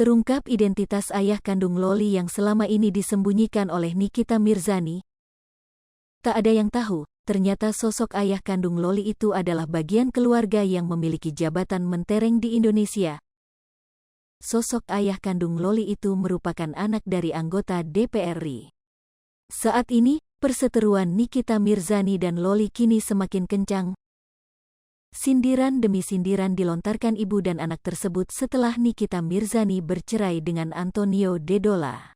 Terungkap identitas ayah kandung Loli yang selama ini disembunyikan oleh Nikita Mirzani. Tak ada yang tahu, ternyata sosok ayah kandung Loli itu adalah bagian keluarga yang memiliki jabatan mentereng di Indonesia. Sosok ayah kandung Loli itu merupakan anak dari anggota DPR RI. Saat ini, perseteruan Nikita Mirzani dan Loli kini semakin kencang. Sindiran demi sindiran dilontarkan ibu dan anak tersebut setelah Nikita Mirzani bercerai dengan Antonio Dedola.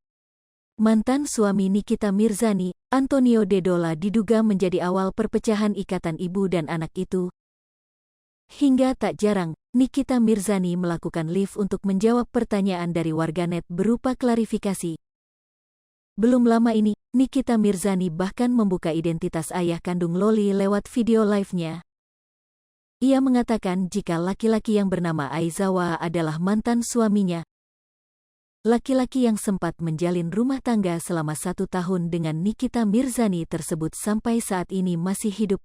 Mantan suami Nikita Mirzani, Antonio Dedola, diduga menjadi awal perpecahan ikatan ibu dan anak itu. Hingga tak jarang, Nikita Mirzani melakukan live untuk menjawab pertanyaan dari warganet berupa klarifikasi. Belum lama ini, Nikita Mirzani bahkan membuka identitas ayah kandung Loli lewat video live-nya. Ia mengatakan jika laki-laki yang bernama Aizawa adalah mantan suaminya. Laki-laki yang sempat menjalin rumah tangga selama 1 tahun dengan Nikita Mirzani tersebut sampai saat ini masih hidup.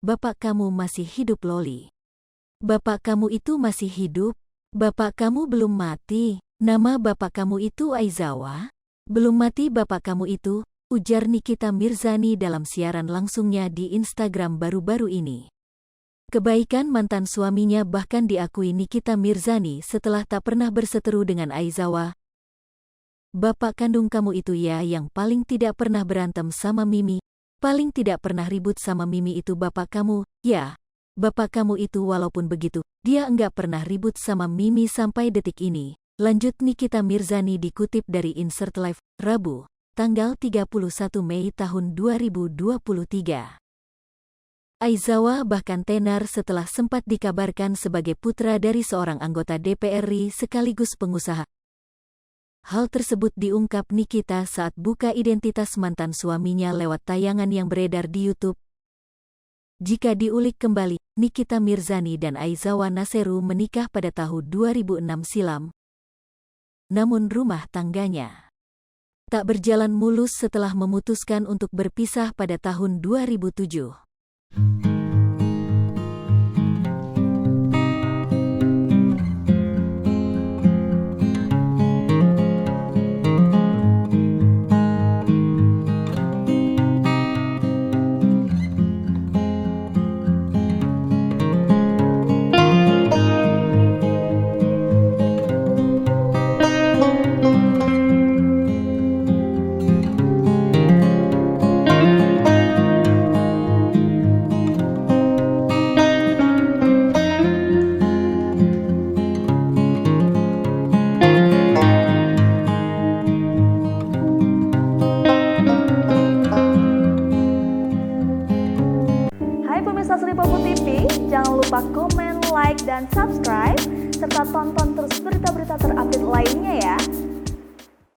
Bapak kamu masih hidup, Loli. Bapak kamu itu masih hidup. Bapak kamu belum mati. Nama bapak kamu itu Aizawa. Belum mati bapak kamu itu, ujar Nikita Mirzani dalam siaran langsungnya di Instagram baru-baru ini. Kebaikan mantan suaminya bahkan diakui Nikita Mirzani setelah tak pernah berseteru dengan Aizawa. Bapak kandung kamu itu ya yang paling tidak pernah berantem sama Mimi, paling tidak pernah ribut sama Mimi itu bapak kamu, ya. Bapak kamu itu walaupun begitu, dia enggak pernah ribut sama Mimi sampai detik ini. Lanjut Nikita Mirzani dikutip dari Insert Live, Rabu, tanggal 31 Mei tahun 2023. Aizawa bahkan tenar setelah sempat dikabarkan sebagai putra dari seorang anggota DPR RI sekaligus pengusaha. Hal tersebut diungkap Nikita saat buka identitas mantan suaminya lewat tayangan yang beredar di YouTube. Jika diulik kembali, Nikita Mirzani dan Aizawa Naseru menikah pada tahun 2006 silam. Namun rumah tangganya tak berjalan mulus setelah memutuskan untuk berpisah pada tahun 2007. Pemirsa Sri Popo TV, jangan lupa komen, like, dan subscribe, serta tonton terus berita-berita terupdate lainnya ya.